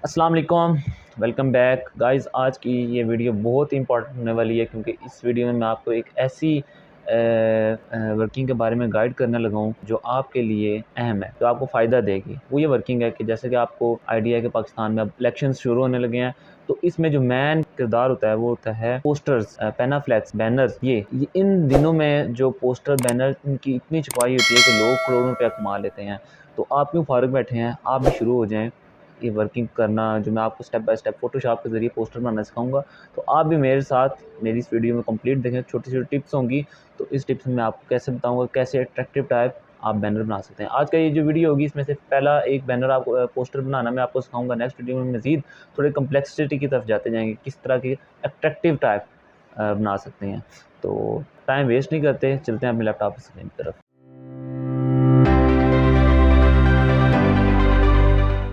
अस्सलाम वालेकुम, welcome back guys. आज की ये वीडियो बहुत ही इंपॉर्टेंट होने वाली है क्योंकि इस वीडियो में मैं आपको एक ऐसी वर्किंग के बारे में गाइड करने लगा हूँ जो आपके लिए अहम है, जो आपको फ़ायदा देगी। वो ये वर्किंग है कि जैसे कि आपको आइडिया है कि पाकिस्तान में अब इलेक्शन शुरू होने लगे हैं, तो इसमें जो मेन किरदार होता है वो होता है पोस्टर्स, पेनाफ्लेक्स, बैनर्स। ये इन दिनों में जो पोस्टर बैनर इनकी इतनी छपाई होती है कि लोग करोड़ों रुपया कमा लेते हैं। तो आप क्यों फारिग बैठे हैं, आप भी शुरू हो जाएँ ये वर्किंग करना, जो मैं आपको स्टेप बाय स्टेप फ़ोटोशॉप के ज़रिए पोस्टर बनाना सिखाऊंगा। तो आप भी मेरे साथ मेरी इस वीडियो में कंप्लीट देखें, छोटी-छोटी टिप्स होंगी। तो इस टिप्स में मैं आपको कैसे बताऊंगा कैसे अट्रैक्टिव टाइप आप बैनर बना सकते हैं। आज का ये जो वीडियो होगी इसमें से पहला एक बैनर आपको पोस्टर बनाना मैं आपको सिखाऊंगा। नेक्स्ट वीडियो में मज़ीद थोड़े कम्प्लेक्सिटी की तरफ जाते जाएंगे, किस तरह के अट्रैक्टिव टाइप बना सकते हैं। तो टाइम वेस्ट नहीं करते, चलते हैं अपने लैपटॉप स्क्रीन की तरफ।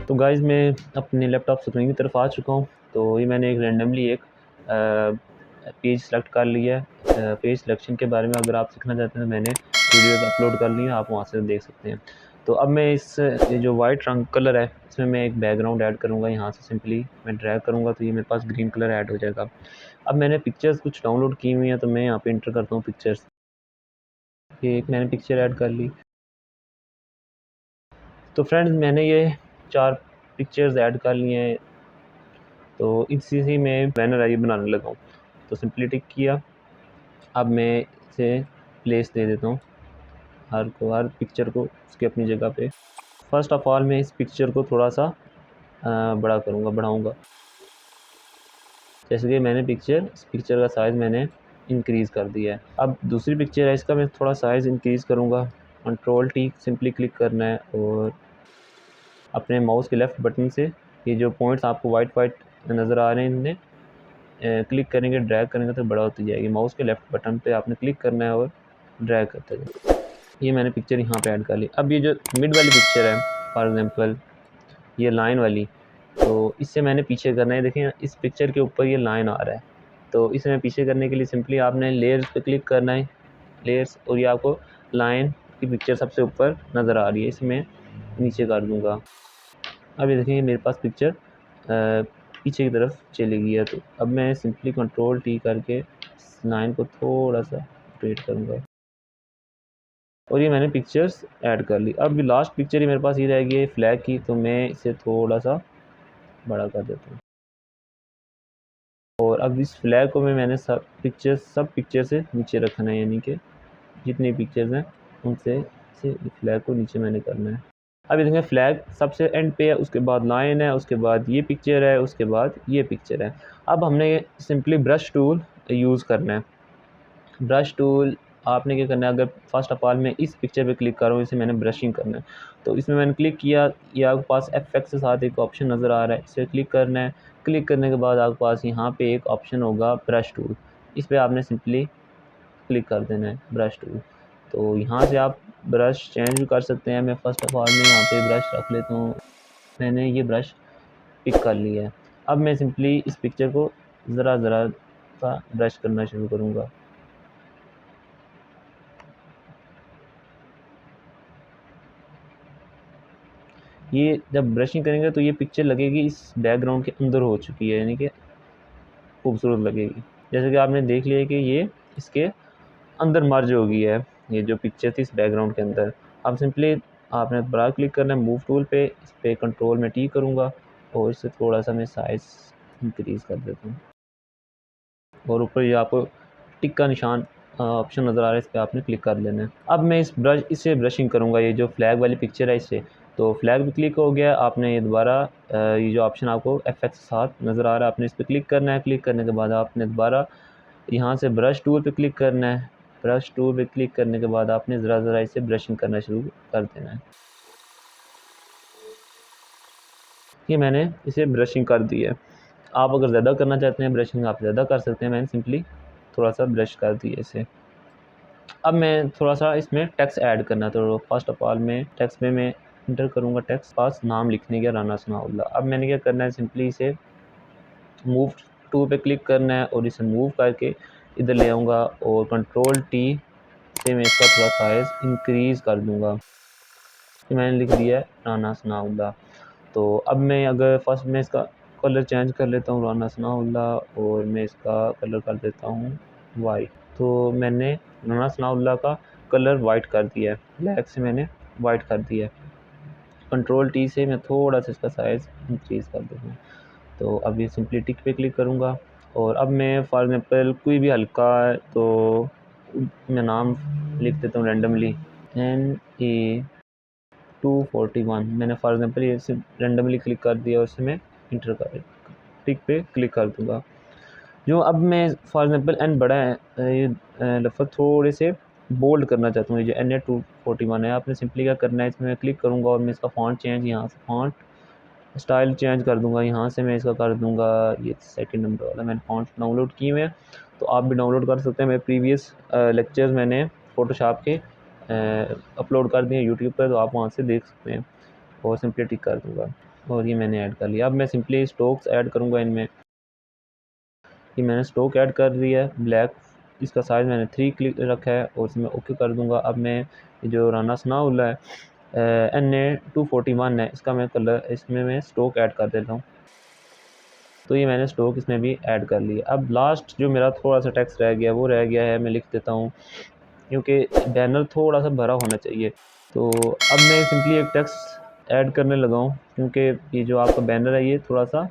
तो गाइज़ मैं अपने लैपटॉप स्क्रीन की तरफ आ चुका हूँ। तो ये मैंने एक रैंडमली एक पेज सेलेक्ट कर लिया है। पेज सिलेक्शन के बारे में अगर आप सीखना चाहते हैं तो मैंने वीडियोस अपलोड कर ली हैं, आप वहाँ से देख सकते हैं। तो अब मैं ये जो वाइट रंग कलर है इसमें मैं एक बैकग्राउंड ऐड करूँगा। यहाँ से सिंपली मैं ड्रैग करूँगा तो ये मेरे पास ग्रीन कलर ऐड हो जाएगा। अब मैंने पिक्चर्स कुछ डाउनलोड की हुई हैं तो मैं यहाँ पे इंटर करता हूँ पिक्चर्स। ये एक मैंने पिक्चर ऐड कर ली। तो फ्रेंड्स मैंने ये 4 पिक्चर्स ऐड कर लिए हैं। तो इसी से मैं बैनर आई बनाने लगा हूँ। तो सिंपली टिक किया। अब मैं इसे प्लेस दे देता हूँ हर पिक्चर को उसकी अपनी जगह पे। फर्स्ट ऑफ ऑल मैं इस पिक्चर को थोड़ा सा बढ़ाऊँगा। जैसे कि मैंने इस पिक्चर का साइज़ मैंने इंक्रीज़ कर दिया है। अब दूसरी पिक्चर है, इसका मैं थोड़ा साइज़ इंक्रीज़ करूँगा। कंट्रोल टी सिंपली क्लिक करना है और अपने माउस के लेफ़्ट बटन से ये जो पॉइंट्स आपको वाइट नज़र आ रहे हैं इन्हें क्लिक करेंगे, ड्रैग करेंगे तो बड़ा होती जाएगी। माउस के लेफ़्ट बटन पे आपने क्लिक करना है और ड्रैग करते जाओ। ये मैंने पिक्चर यहाँ पे ऐड कर ली। अब ये जो मिड वाली पिक्चर है, फॉर एग्ज़ाम्पल ये लाइन वाली, तो इससे मैंने पीछे करना है। देखें इस पिक्चर के ऊपर ये लाइन आ रहा है, तो इसे मैं पीछे करने के लिए सिंपली आपने लेयर्स पे क्लिक करना है, लेयर्स, और ये आपको लाइन की पिक्चर सबसे ऊपर नज़र आ रही है, इसे मैं नीचे कर दूँगा। अब ये देखें मेरे पास पिक्चर पीछे की तरफ चली गई है। तो अब मैं सिंपली कंट्रोल टी करके इस लाइन को थोड़ा सा रोटेट करूँगा और ये मैंने पिक्चर्स ऐड कर ली। अब लास्ट पिक्चर ही मेरे पास ये रह गई है फ्लैग की, तो मैं इसे थोड़ा सा बड़ा कर देता हूँ। और अब इस फ्लैग को मैंने सब पिक्चर से नीचे रखना है, यानी कि जितनी पिक्चर्स हैं उनसे से फ्लैग को नीचे मैंने करना है। अब ये देखें फ्लैग सबसे एंड पे है, उसके बाद लाइन है, उसके बाद ये पिक्चर है, उसके बाद ये पिक्चर है। अब हमने सिंपली ब्रश टूल यूज़ करना है। ब्रश टूल आपने क्या करना है, अगर फर्स्ट ऑफ ऑल मैं इस पिक्चर पे क्लिक कर रहा हूँ, इसे मैंने ब्रशिंग करना है, तो इसमें मैंने क्लिक किया, ये आपके पास एफेक्ट के साथ एक ऑप्शन नज़र आ रहा है, इसे क्लिक करना है। क्लिक करने के बाद आपके पास यहाँ पे एक ऑप्शन होगा ब्रश टूल, इस पर आपने सिंपली क्लिक कर देना है ब्रश टूल। तो यहाँ से आप ब्रश चेंज भी कर सकते हैं। मैं फ़र्स्ट ऑफ ऑल मैं यहाँ पे ब्रश रख लेता हूँ। मैंने ये ब्रश पिक कर लिया है। अब मैं सिंपली इस पिक्चर को ज़रा सा ब्रश करना शुरू करूँगा। ये जब ब्रशिंग करेंगे तो ये पिक्चर लगेगी इस बैकग्राउंड के अंदर हो चुकी है, यानी कि खूबसूरत लगेगी। जैसे कि आपने देख लिया कि ये इसके अंदर मर्ज हो गई है, ये जो पिक्चर थी इस बैकग्राउंड के अंदर। अब सिंपली आपने बड़ा क्लिक करना है मूव टूल पे, इस पे कंट्रोल में टी करूँगा और इससे थोड़ा सा मैं साइज़ इंक्रीज़ कर देता हूँ। और ऊपर ये आपको टिक का निशान ऑप्शन नज़र आ रहा है, इस पे आपने क्लिक कर लेना है। अब मैं इससे ब्रशिंग करूँगा, ये जो फ्लैग वाली पिक्चर है इससे। तो फ्लैग भी क्लिक हो गया। आपने ये दोबारा ये जो ऑप्शन आपको एफेक्ट्स के साथ नज़र आ रहा है, आपने इस पर क्लिक करना है। क्लिक करने के बाद आपने दोबारा यहाँ से ब्रश टूल पे क्लिक करना है। ब्रश टूल पे क्लिक करने के बाद आपने ज़रा इसे ब्रशिंग करना शुरू कर देना है। ये मैंने इसे ब्रशिंग कर दी है। आप अगर ज़्यादा करना चाहते हैं ब्रशिंग, आप ज़्यादा कर सकते हैं। मैंने सिंपली थोड़ा सा ब्रश कर दिया इसे। अब मैं थोड़ा सा इसमें टेक्स्ट ऐड करना है, तो फर्स्ट ऑफ ऑल मैं टेक्स्ट में मैं इंटर करूँगा टेक्स्ट, पास नाम लिखने का राना सनाउल्लाह। अब मैंने क्या करना है, सिंपली इसे मूव टूल पे क्लिक करना है और इसे मूव करके इधर ले आऊँगा और कंट्रोल टी से मैं इसका थोड़ा साइज़ इंक्रीज़ कर दूँगा। तो मैंने लिख दिया है राना सनाउल्लाह। तो अब मैं अगर फर्स्ट मैं इसका कलर चेंज कर लेता हूँ राना सनाउल्लाह, और मैं इसका कलर कर देता हूँ वाइट। तो मैंने राना सनाउल्लाह का कलर वाइट कर दिया है, ब्लैक से मैंने वाइट कर दिया है। कंट्रोल टी से मैं थोड़ा सा इसका साइज़ इंक्रीज़ कर देता हूँ। तो अब ये सिंपली टिक पे क्लिक करूँगा, और अब मैं फॉर एग्ज़ाम्पल कोई भी हल्का है तो मैं नाम लिख देता हूँ रैंडमली NA241। मैंने फॉर एग्ज़ाम्पल ये सिर्फ रैंडमली क्लिक कर दिया और इसे मैं इंटर कर टिक पे क्लिक कर दूँगा। जो अब मैं फॉर एग्ज़ाम्पल एन बड़ा है, ये लफ्ज़ थोड़े से बोल्ड करना चाहता हूँ। ये जो NA241 है, आपने सिंपली क्या करना है, इसमें मैं क्लिक करूँगा और मैं इसका फ़ॉन्ट चेंज, यहाँ से फ़ॉन्ट स्टाइल चेंज कर दूँगा। यहाँ से मैं इसका कर दूँगा ये सेकंड नंबर वाला। मैंने फ़ॉन्ट डाउनलोड किए हुए हैं, तो आप भी डाउनलोड कर सकते हैं। मेरे प्रीवियस लेक्चर्स मैंने फ़ोटोशॉप के अपलोड कर दिए यूट्यूब पर, तो आप वहाँ से देख सकते हैं। और सिंपली टिक कर दूँगा, और ये मैंने ऐड कर लिया। अब मैं सिंपली स्ट्रोक्स ऐड करूँगा इनमें। ये मैंने स्ट्रोक ऐड कर दिया है ब्लैक, इसका साइज़ मैंने 3 क्लिक रखा है, और इसमें ओके कर दूँगा। अब मैं जो राना सनाउल्लाह है NA241 है, इसका मैं कलर इसमें मैं स्ट्रोक ऐड कर देता हूँ। तो ये मैंने स्ट्रोक इसमें भी ऐड कर लिया। अब लास्ट जो मेरा थोड़ा सा टेक्स्ट रह गया, वो रह गया है, मैं लिख देता हूँ, क्योंकि बैनर थोड़ा सा भरा होना चाहिए। तो अब मैं सिंपली एक टेक्स्ट ऐड करने लगा हूँ, क्योंकि ये जो आपका बैनर है ये थोड़ा सा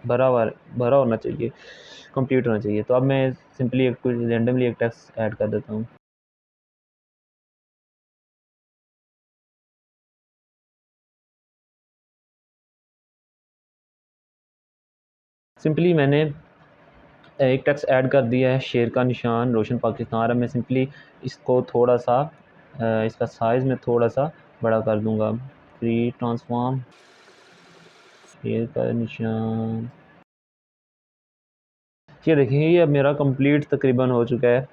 भरा होना चाहिए, कंप्लीट होना चाहिए। तो अब मैं सिंपली एक कुछ रैंडमली एक टेक्स्ट ऐड कर देता हूँ। सिंपली मैंने एक टेक्स्ट ऐड कर दिया है, शेर का निशान रोशन पाकिस्तान। अब मैं सिंपली इसको थोड़ा सा इसका साइज़ में थोड़ा सा बड़ा कर दूँगा। फ्री ट्रांसफॉर्म शेर का निशान, ये देखिए ये अब मेरा कंप्लीट तकरीबन हो चुका है,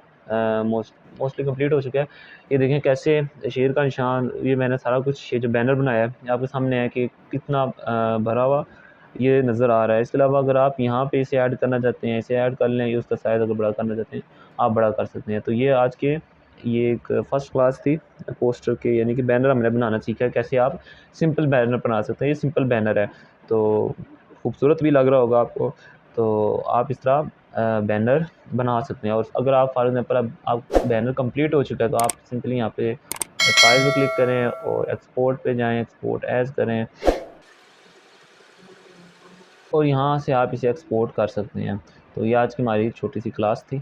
मोस्टली कंप्लीट हो चुका है। ये देखें कैसे शेर का निशान, ये मैंने सारा कुछ ये जो बैनर बनाया है आपके सामने है कि कितना भरा हुआ ये नज़र आ रहा है। इसके अलावा अगर आप यहाँ पे इसे ऐड करना चाहते हैं, इसे ऐड कर लें, या उसका साइज़ अगर बड़ा करना चाहते हैं आप बड़ा कर सकते हैं। तो ये आज के ये एक फ़र्स्ट क्लास थी पोस्टर के, यानी कि बैनर हमने बनाना सीखा है, कैसे आप सिंपल बैनर बना सकते हैं। ये सिंपल बैनर है, तो खूबसूरत भी लग रहा होगा आपको। तो आप इस तरह बैनर बना सकते हैं। और अगर आप फॉर एग्ज़ाम्पल अब आप बैनर कंप्लीट हो चुका है, तो आप सिंपली यहाँ पे फाइल पे क्लिक करें और एक्सपोर्ट पे जाएँ, एक्सपोर्ट एज़ करें, और यहाँ से आप इसे एक्सपोर्ट कर सकते हैं। तो ये आज की हमारी छोटी सी क्लास थी।